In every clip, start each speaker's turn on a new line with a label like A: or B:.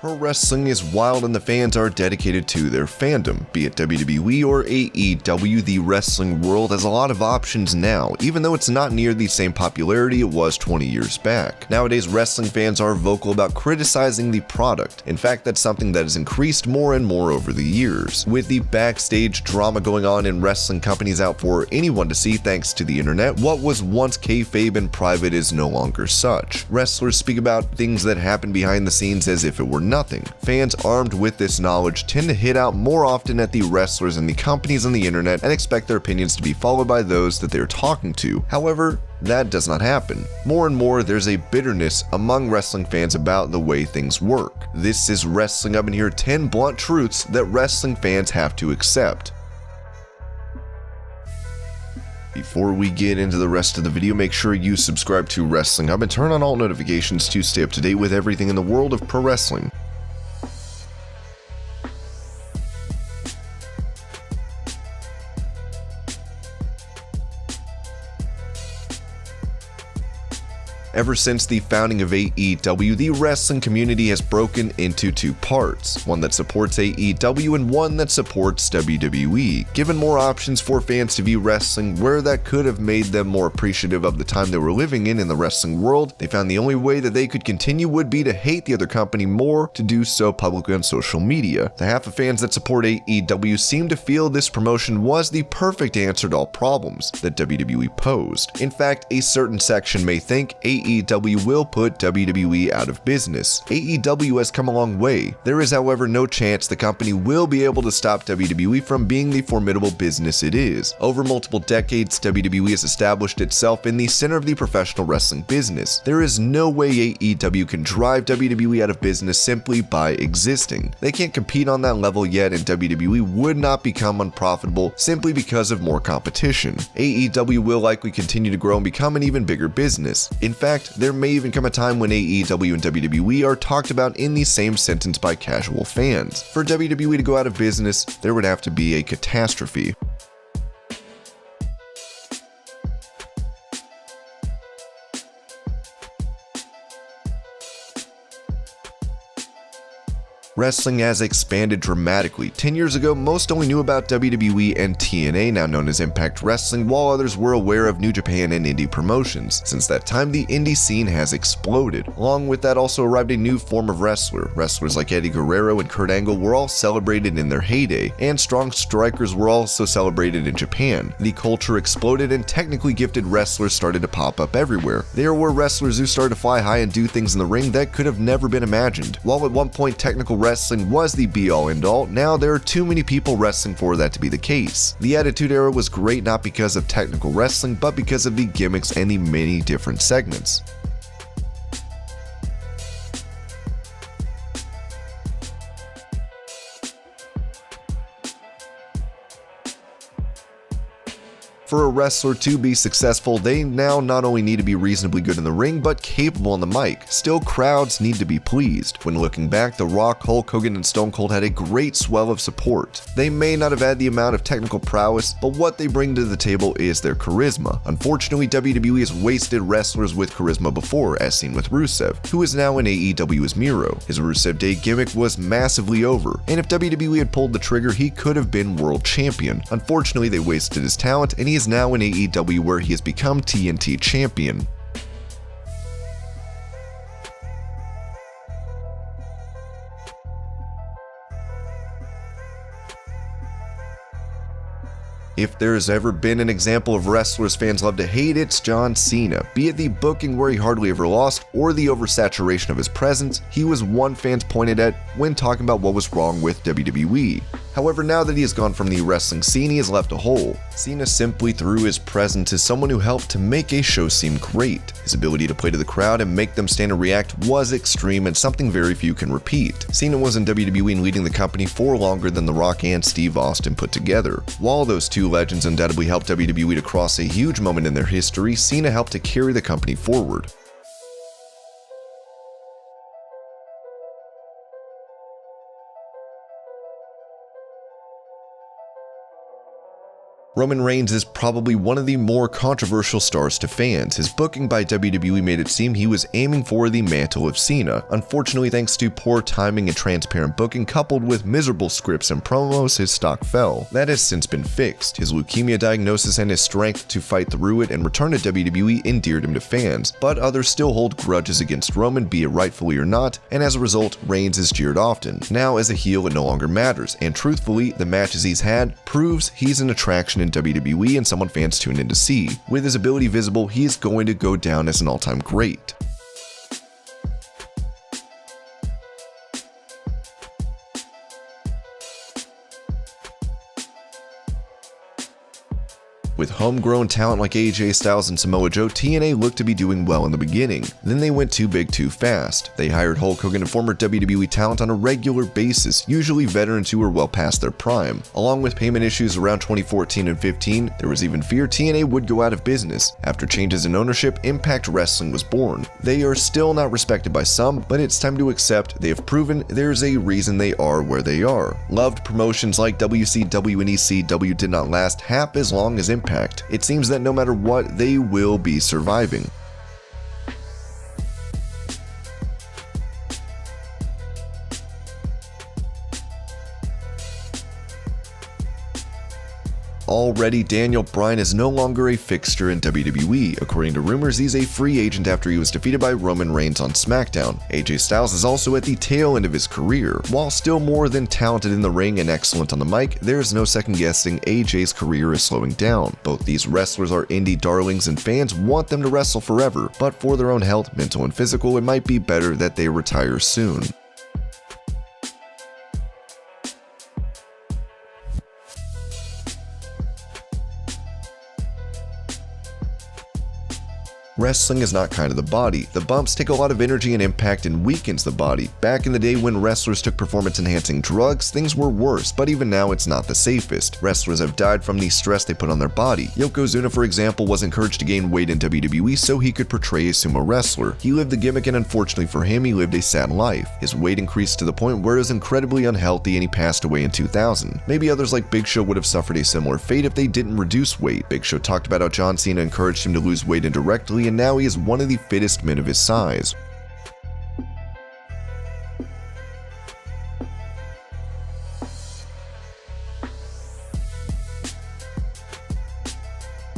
A: Pro wrestling is wild and the fans are dedicated to their fandom. Be it WWE or AEW, the wrestling world has a lot of options now, even though it's not near the same popularity it was 20 years back. Nowadays, wrestling fans are vocal about criticizing the product. In fact, that's something that has increased more and more over the years. With the backstage drama going on in wrestling companies out for anyone to see thanks to the internet, what was once kayfabe and private is no longer such. Wrestlers speak about things that happen behind the scenes as if it were nothing. Fans armed with this knowledge tend to hit out more often at the wrestlers and the companies on the internet and expect their opinions to be followed by those that they're talking to. However, that does not happen. More and more, there's a bitterness among wrestling fans about the way things work. This is Wrestling Up, and here are 10 blunt truths that wrestling fans have to accept. Before we get into the rest of the video, make sure you subscribe to Wrestling Hub and turn on all notifications to stay up to date with everything in the world of pro wrestling. Ever since the founding of AEW, the wrestling community has broken into two parts, one that supports AEW and one that supports WWE. Given more options for fans to view wrestling where that could have made them more appreciative of the time they were living in the wrestling world, they found the only way that they could continue would be to hate the other company more, to do so publicly on social media. The half of fans that support AEW seem to feel this promotion was the perfect answer to all problems that WWE posed. In fact, a certain section may think AEW will put WWE out of business. AEW has come a long way. There is, however, no chance the company will be able to stop WWE from being the formidable business it is. Over multiple decades, WWE has established itself in the center of the professional wrestling business. There is no way AEW can drive WWE out of business simply by existing. They can't compete on that level yet, and WWE would not become unprofitable simply because of more competition. AEW will likely continue to grow and become an even bigger business. In fact, there may even come a time when AEW and WWE are talked about in the same sentence by casual fans. For WWE to go out of business, there would have to be a catastrophe. Wrestling has expanded dramatically. 10 years ago, most only knew about WWE and TNA, now known as Impact Wrestling, while others were aware of New Japan and indie promotions. Since that time, the indie scene has exploded. Along with that also arrived a new form of wrestler. Wrestlers like Eddie Guerrero and Kurt Angle were all celebrated in their heyday, and strong strikers were also celebrated in Japan. The culture exploded and technically gifted wrestlers started to pop up everywhere. There were wrestlers who started to fly high and do things in the ring that could have never been imagined. While at one point technical wrestling was the be-all end-all, now there are too many people wrestling for that to be the case. The Attitude Era was great not because of technical wrestling, but because of the gimmicks and the many different segments. For a wrestler to be successful, they now not only need to be reasonably good in the ring, but capable on the mic. Still, crowds need to be pleased. When looking back, The Rock, Hulk Hogan, and Stone Cold had a great swell of support. They may not have had the amount of technical prowess, but what they bring to the table is their charisma. Unfortunately, WWE has wasted wrestlers with charisma before, as seen with Rusev, who is now in AEW as Miro. His Rusev Day gimmick was massively over, and if WWE had pulled the trigger, he could have been world champion. Unfortunately, they wasted his talent, and he is now in AEW where he has become TNT champion. If there's ever been an example of wrestlers fans love to hate, it's John Cena. Be it the booking where he hardly ever lost, or the oversaturation of his presence, he was one fans pointed at when talking about what was wrong with WWE. However, now that he has gone from the wrestling scene, he has left a hole. Cena simply through his presence is someone who helped to make a show seem great. His ability to play to the crowd and make them stand and react was extreme and something very few can repeat. Cena was in WWE and leading the company for longer than The Rock and Steve Austin put together. While those two legends undoubtedly helped WWE to cross a huge moment in their history, Cena helped to carry the company forward. Roman Reigns is probably one of the more controversial stars to fans. His booking by WWE made it seem he was aiming for the mantle of Cena. Unfortunately, thanks to poor timing and transparent booking coupled with miserable scripts and promos, his stock fell. That has since been fixed. His leukemia diagnosis and his strength to fight through it and return to WWE endeared him to fans, but others still hold grudges against Roman, be it rightfully or not, and as a result, Reigns is jeered often. Now, as a heel, it no longer matters, and truthfully, the matches he's had proves he's an attraction in WWE and someone fans tune in to see. With his ability visible, he is going to go down as an all-time great. With homegrown talent like AJ Styles and Samoa Joe, TNA looked to be doing well in the beginning. Then they went too big too fast. They hired Hulk Hogan and former WWE talent on a regular basis, usually veterans who were well past their prime. Along with payment issues around 2014 and 15, there was even fear TNA would go out of business. After changes in ownership, Impact Wrestling was born. They are still not respected by some, but it's time to accept they have proven there's a reason they are where they are. Loved promotions like WCW and ECW did not last half as long as Impact. It seems that no matter what, they will be surviving. Already, Daniel Bryan is no longer a fixture in WWE. According to rumors, he's a free agent after he was defeated by Roman Reigns on SmackDown. AJ Styles is also at the tail end of his career. While still more than talented in the ring and excellent on the mic, there's no second guessing AJ's career is slowing down. Both these wrestlers are indie darlings and fans want them to wrestle forever, but for their own health, mental and physical, it might be better that they retire soon. Wrestling is not kind of the body. The bumps take a lot of energy and impact and weakens the body. Back in the day when wrestlers took performance-enhancing drugs, things were worse, but even now it's not the safest. Wrestlers have died from the stress they put on their body. Yokozuna, for example, was encouraged to gain weight in WWE so he could portray a sumo wrestler. He lived the gimmick and unfortunately for him, he lived a sad life. His weight increased to the point where it was incredibly unhealthy and he passed away in 2000. Maybe others like Big Show would have suffered a similar fate if they didn't reduce weight. Big Show talked about how John Cena encouraged him to lose weight indirectly, and now he is one of the fittest men of his size.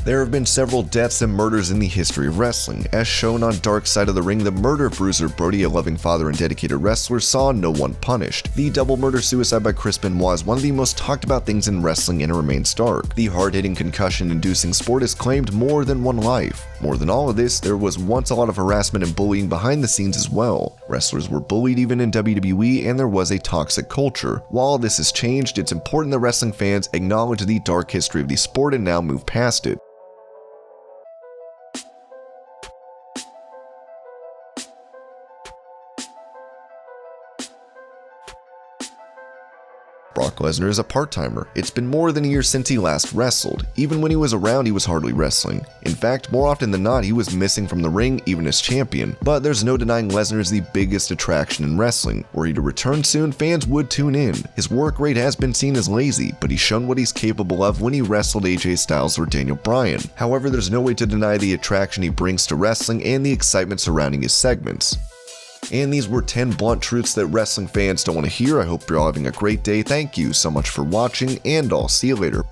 A: There have been several deaths and murders in the history of wrestling. As shown on Dark Side of the Ring, the murder of Bruiser Brody, a loving father and dedicated wrestler, saw no one punished. The double murder-suicide by Chris Benoit is one of the most talked about things in wrestling and it remains dark. The hard-hitting, concussion-inducing sport has claimed more than one life. More than all of this, there was once a lot of harassment and bullying behind the scenes as well. Wrestlers were bullied even in WWE, and there was a toxic culture. While this has changed, it's important that wrestling fans acknowledge the dark history of the sport and now move past it. Brock Lesnar is a part-timer. It's been more than a year since he last wrestled. Even when he was around, he was hardly wrestling. In fact, more often than not, he was missing from the ring, even as champion. But there's no denying Lesnar is the biggest attraction in wrestling. Were he to return soon, fans would tune in. His work rate has been seen as lazy, but he's shown what he's capable of when he wrestled AJ Styles or Daniel Bryan. However, there's no way to deny the attraction he brings to wrestling and the excitement surrounding his segments. And these were 10 blunt truths that wrestling fans don't want to hear. I hope you're all having a great day. Thank you so much for watching, and I'll see you later.